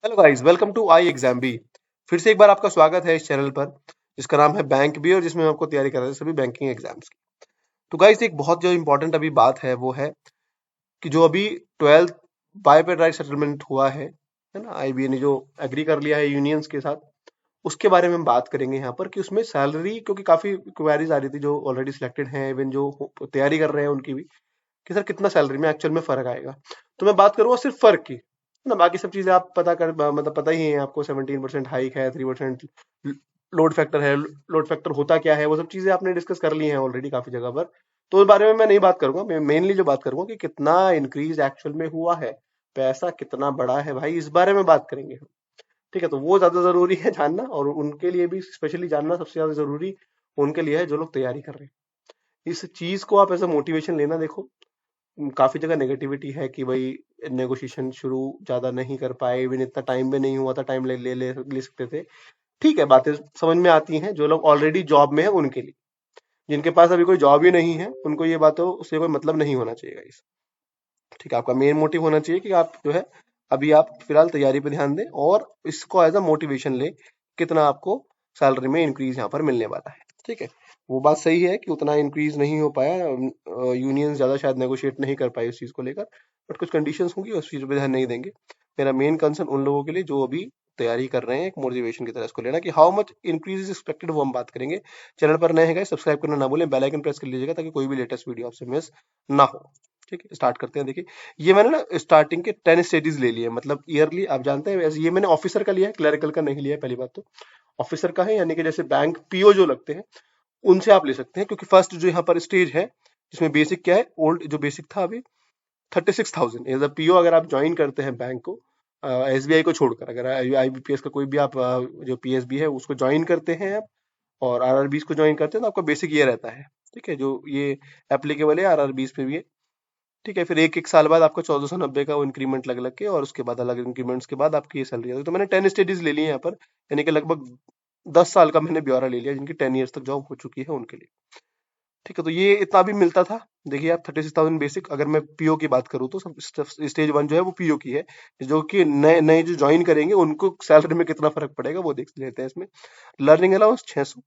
Hello guys, welcome to I exam B. फिर से एक बार आपका स्वागत है इस चैनल पर जिसका नाम है बैंक बी और जिसमें हम आपको तैयारी कर रहे हैं सभी बैंकिंग एग्जाम्स की। तो गाइस, एक बहुत जो इंपॉर्टेंट अभी बात है वो है कि जो अभी 12th बायपेड राइट सेटलमेंट हुआ है ना, आईबीए ने जो एग्री कर लिया है यूनियंस के साथ, उसके बारे में हम बात करेंगे यहाँ पर कि उसमें सैलरी, क्योंकि काफी क्वेरीज आ रही थी जो ऑलरेडी सिलेक्टेड हैं, इवन जो तैयारी कर रहे हैं उनकी भी, कि सर कितना सैलरी में एक्चुअल में फर्क आएगा। तो मैं बात करूंगा सिर्फ फर्क की, है ना। बाकी सब चीजें आप पता कर मतलब पता ही है आपको, 17% हाइक है, 3% लोड फैक्टर है। लोड फैक्टर होता क्या है वो सब चीजें आपने डिस्कस कर ली हैं ऑलरेडी काफी जगह पर। तो उस बारे में मैं नहीं बात करूंगा, मैं मेनली जो बात करूंगा कि कितना इंक्रीज एक्चुअल में हुआ है, पैसा कितना बड़ा है भाई, इस बारे में बात करेंगे हम। ठीक है, तो वो ज्यादा जरूरी है जानना, और उनके लिए भी स्पेशली जानना सबसे ज्यादा जरूरी उनके लिए है जो लोग तैयारी कर रहे हैं। इस चीज को आप एज अ मोटिवेशन लेना। देखो, काफी जगह नेगेटिविटी है कि भाई नेगोशिएशन शुरू ज्यादा नहीं कर पाए, इवन इतना टाइम में नहीं हुआ था, टाइम ले सकते थे। ठीक है, बातें समझ में आती हैं जो लोग ऑलरेडी जॉब में है उनके लिए। जिनके पास अभी कोई जॉब ही नहीं है उनको ये बातों से कोई मतलब नहीं होना चाहिए गाइस। ठीक है, आपका मेन मोटिव होना चाहिए कि आप जो है अभी आप फिलहाल तैयारी पे ध्यान दें और इसको एज अ मोटिवेशन लें, कितना आपको सैलरी में इंक्रीज यहाँ पर मिलने वाला है। ठीक है, वो बात सही है कि उतना इंक्रीज नहीं हो पाया, यूनियन ज्यादा शायद नेगोशिएट नहीं कर पाई उस चीज को लेकर, बट कुछ कंडीशंस होंगी उस चीज पे ध्यान नहीं देंगे। मेरा मेन कंसर्न उन लोगों के लिए जो अभी तैयारी कर रहे हैं, एक मोटिवेशन की तरह इसको लेना कि how much increase is expected, वो हम बात करेंगे। चैनल पर नए हैं, सब्सक्राइब करना ना भूलें, बेल आइकन प्रेस कर लीजिएगा ताकि कोई भी लेटेस्ट वीडियो आपसे मिस ना हो। ठीक है, स्टार्ट करते हैं। देखिए, ये मैंने ना स्टार्टिंग के 10 स्टेजेस ले लिए, मतलब ईयरली आप जानते हैं, ये मैंने ऑफिसर का लिया है, क्लरिकल का नहीं लिया है। पहली बात तो ऑफिसर का है, यानी कि जैसे बैंक पीओ जो लगते हैं उनसे आप ले सकते हैं, क्योंकि फर्स्ट जो यहाँ पर स्टेज है जिसमें बेसिक क्या है, ओल्ड जो बेसिक था अभी 36,000 एज अ पीओ अगर आप ज्वाइन करते हैं बैंक को, एसबीआई को छोड़कर, अगर आईबीपीएस का कोई भी आप जो पीएसबी है उसको ज्वाइन करते हैं आप, और आरआरबीस को ज्वाइन करते हैं, तो आपका बेसिक ये रहता है। ठीक है, जो ये एप्लीकेबल है आरआरबीस पे भी है। ठीक है, फिर एक एक साल बाद आपका 1490 का वो इंक्रीमेंट लग लग के, और उसके बाद अलग इंक्रीमेंट्स के बाद आपकी ये सैलरी आती है। तो मैंने 10 स्टेजेस ले लिए यहाँ पर, यानी कि लगभग 10 साल का मैंने ब्यौरा ले लिया जिनकी 10 ईयर्स तक जॉब हो चुकी है उनके लिए। ठीक है, तो ये इतना भी मिलता था। देखिए आप, 36,000 बेसिक, अगर मैं पीओ की बात करूँ तो स्टेज वन जो है वो पीओ की है। जो कि नए नए जो ज्वाइन करेंगे उनको सैलरी में कितना फर्क पड़ेगा वो देख लेते हैं इसमें। लर्निंग अलाउंस 600,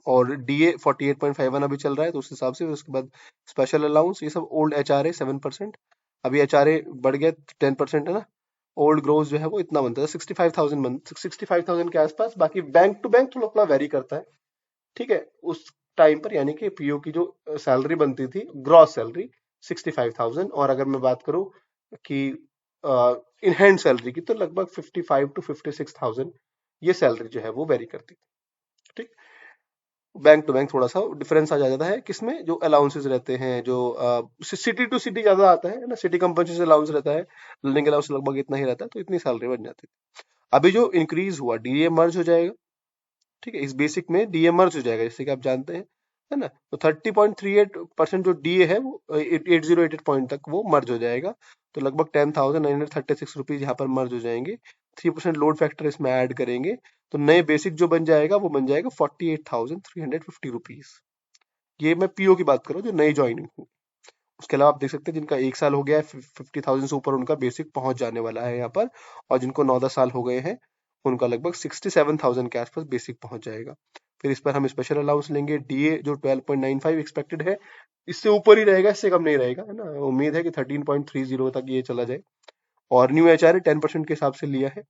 और डीए 48.51 अभी चल रहा है, तो उस हिसाब से। उसके बाद स्पेशल अलाउंस, ये सब ओल्ड एच आर ए 7%, अभी एच आर ए बढ़ गया 10% है ना। ओल्ड ग्रोथ जो है वो इतना बनता है 65,000 के आसपास। बाकी बैंक टू बैंक थोड़ा थोड़ा वेरी करता है। ठीक है, उस टाइम पर यानी कि पीओ की जो सैलरी बनती थी, ग्रॉस सैलरी 65,000, और अगर मैं बात करूं कि इन हैंड सैलरी की, तो लगभग 55 to 56,000 ये सैलरी जो है वो वेरी करती थी। ठीक, बैंक टू बैंक थोड़ा सा डिफरेंस आ जाता है, किसमें जो अलाउंसेस रहते हैं, जो सिटी टू सिटी ज्यादा आता है ना, सिटी कंपनी से अलाउंस रहता है, लर्निंग अलाउंस लगभग इतना ही रहता है, तो इतनी सैलरी बन जाती है। अभी जो इंक्रीज हुआ, डीए मर्ज हो जाएगा। ठीक है, इस बेसिक में डीए मर्ज हो जाएगा, जैसे कि आप जानते हैं, है ना। तो 30.38% जो डीए है वो 8088 पॉइंट तक वो मर्ज हो जाएगा। तो लगभग 10,936 रुपीज यहाँ पर मर्ज हो जाएंगे। 3% लोड फैक्टर इसमें ऐड करेंगे, तो नए बेसिक जो बन जाएगा वो बन जाएगा 48,350 रुपीज। ये मैं पीओ की बात कर रहा हूँ जो नई ज्वाइनिंग हुई। उसके अलावा आप देख सकते हैं जिनका एक साल हो गया है, 50,000 से ऊपर उनका बेसिक पहुंच जाने वाला है यहाँ पर, और जिनको 9-10 साल हो गए हैं उनका लगभग 67,000 के आसपास बेसिक पहुंच जाएगा। फिर इस पर हम स्पेशल अलाउंस लेंगे, डीए जो 12.95 एक्सपेक्टेड है, इससे ऊपर ही रहेगा, इससे कम नहीं रहेगा, है ना। उम्मीद है कि 13.30 तक ये चला जाए। और न्यू एच आर 10% के हिसाब से लिया है।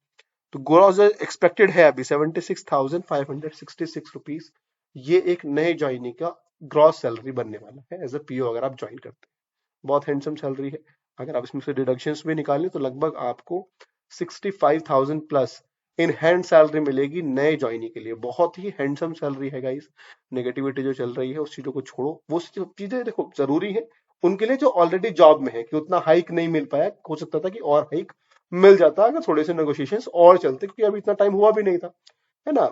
तो ग्रॉस एक्सपेक्टेड है अभी 76,566 रुपीज। ये एक नए ज्वाइनिंग का ग्रॉस सैलरी बनने वाला है एज अ पीओ, अगर आप ज्वाइन करते हैं। बहुत हैंडसम सैलरी है। अगर आप इसमें से डिडक्शंस भी निकालें तो लगभग आपको 65,000 प्लस इन हैंड सैलरी मिलेगी नए ज्वाइनी के लिए। बहुत ही हैंडसम सैलरी है गाइस। नेगेटिविटी जो चल रही है उस चीजों को छोड़ो, वो सब चीजें देखो जरूरी है उनके लिए जो ऑलरेडी जॉब में है, कि उतना हाइक नहीं मिल पाया, हो सकता था कि और हाइक मिल जाता अगर थोड़े से नेगोशिएशंस और चलते, क्योंकि अभी इतना टाइम हुआ भी नहीं था, है ना।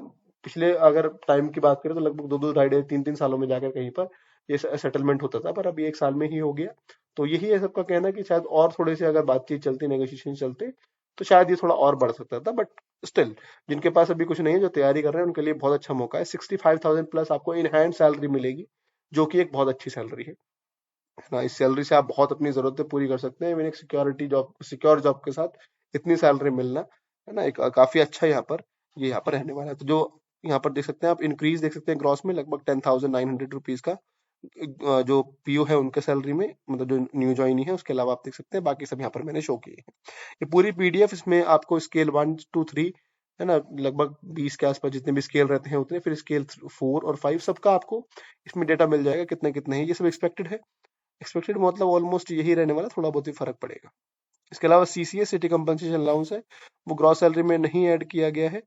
पिछले अगर टाइम की बात करें तो लगभग 2-2, 2.5, 3-3 सालों में जाकर कहीं पर ये सेटलमेंट होता था, पर अभी एक साल में ही हो गया। तो यही है सबका कहना कि शायद और थोड़े से अगर बातचीत चलती, नेगोशिएशन चलते, तो शायद ये थोड़ा और बढ़ सकता था, बट स्टिल जिनके पास अभी कुछ नहीं है, जो तैयारी कर रहे हैं, उनके लिए बहुत अच्छा मौका है। 65,000 प्लस आपको इन हैंड सैलरी मिलेगी, जो कि एक बहुत अच्छी सैलरी है ना। इस सैलरी से आप बहुत अपनी जरूरतें पूरी कर सकते हैं, इवन एक सिक्योरिटी जॉब, सिक्योर जॉब के साथ इतनी सैलरी मिलना है ना, एक काफी अच्छा यहाँ पर रहने वाला है। तो जो यहाँ पर देख सकते हैं आप, इंक्रीज देख सकते हैं ग्रॉस में लगभग 10,900 रुपीज का जो पीओ है उनके सैलरी में, मतलब जो न्यू ज्वाइनी है उसके अलावा आप देख सकते हैं बाकी सब यहाँ पर मैंने शो किए हैं। ये पूरी पीडीएफ, इसमें आपको स्केल 1 2 3, है ना, लगभग 20 के आसपास जितने भी स्केल रहते हैं उतने, फिर स्केल 4 और 5 सबका आपको इसमें डेटा मिल जाएगा, कितने कितने हैं। ये सब एक्सपेक्टेड है, एक्सपेक्टेड मतलब ऑलमोस्ट यही रहने वाला, थोड़ा बहुत ही फर्क पड़ेगा। इसके अलावा सीसीए सिटी कंपनसेशन अलाउंस है, वो ग्रॉस सैलरी में नहीं ऐड किया गया है,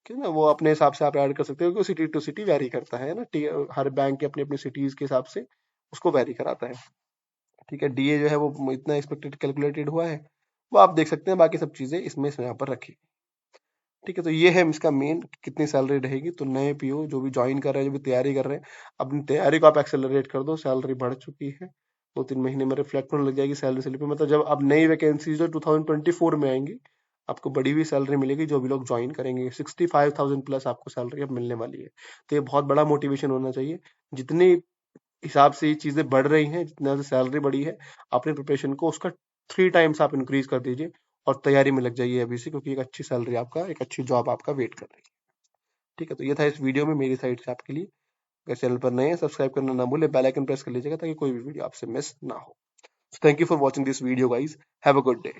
कि ना वो अपने हिसाब से आप ऐड कर सकते हो, क्योंकि सिटी टू सिटी वैरी करता है ना, हर बैंक के अपनी अपनी सिटीज के हिसाब से उसको वैरी कराता है। ठीक है, डीए जो है वो इतना एक्सपेक्टेड कैलकुलेटेड हुआ है, वो आप देख सकते हैं, बाकी सब चीजें इसमें यहाँ पर रखी। ठीक है, तो ये है इसका मेन, कितनी सैलरी रहेगी। तो नए पीओ जो भी ज्वाइन कर रहे हैं, जो भी तैयारी कर रहे हैं, अपनी तैयारी को आप एक्सेलरेट कर दो, सैलरी बढ़ चुकी है, 2 3 महीने में रिफ्लेक्ट होने लग जाएगी सैलरी स्लिप पे। मतलब जब अब नई वैकेंसी जो 2024 में आएंगी, आपको बढ़ी हुई सैलरी मिलेगी, जो भी लोग ज्वाइन करेंगे 65,000 प्लस आपको सैलरी अब मिलने वाली है। तो ये बहुत बड़ा मोटिवेशन होना चाहिए। जितनी हिसाब से ये चीजें बढ़ रही हैं, जितना से सैलरी बढ़ी है, अपने प्रिपरेशन को उसका 3 टाइम्स आप इंक्रीज कर दीजिए और तैयारी में लग जाइए अभी से, क्योंकि एक अच्छी सैलरी आपका, एक अच्छी जॉब आपका वेट कर रही है। ठीक है, तो ये था इस वीडियो में मेरी साइड से आपके लिए। अगर चैनल पर नए हैं, सब्सक्राइब करना ना भूले, बेल आइकन प्रेस कर लीजिएगा ताकि कोई भी वीडियो आपसे मिस ना हो। Thank you for watching this video guys, have a good day.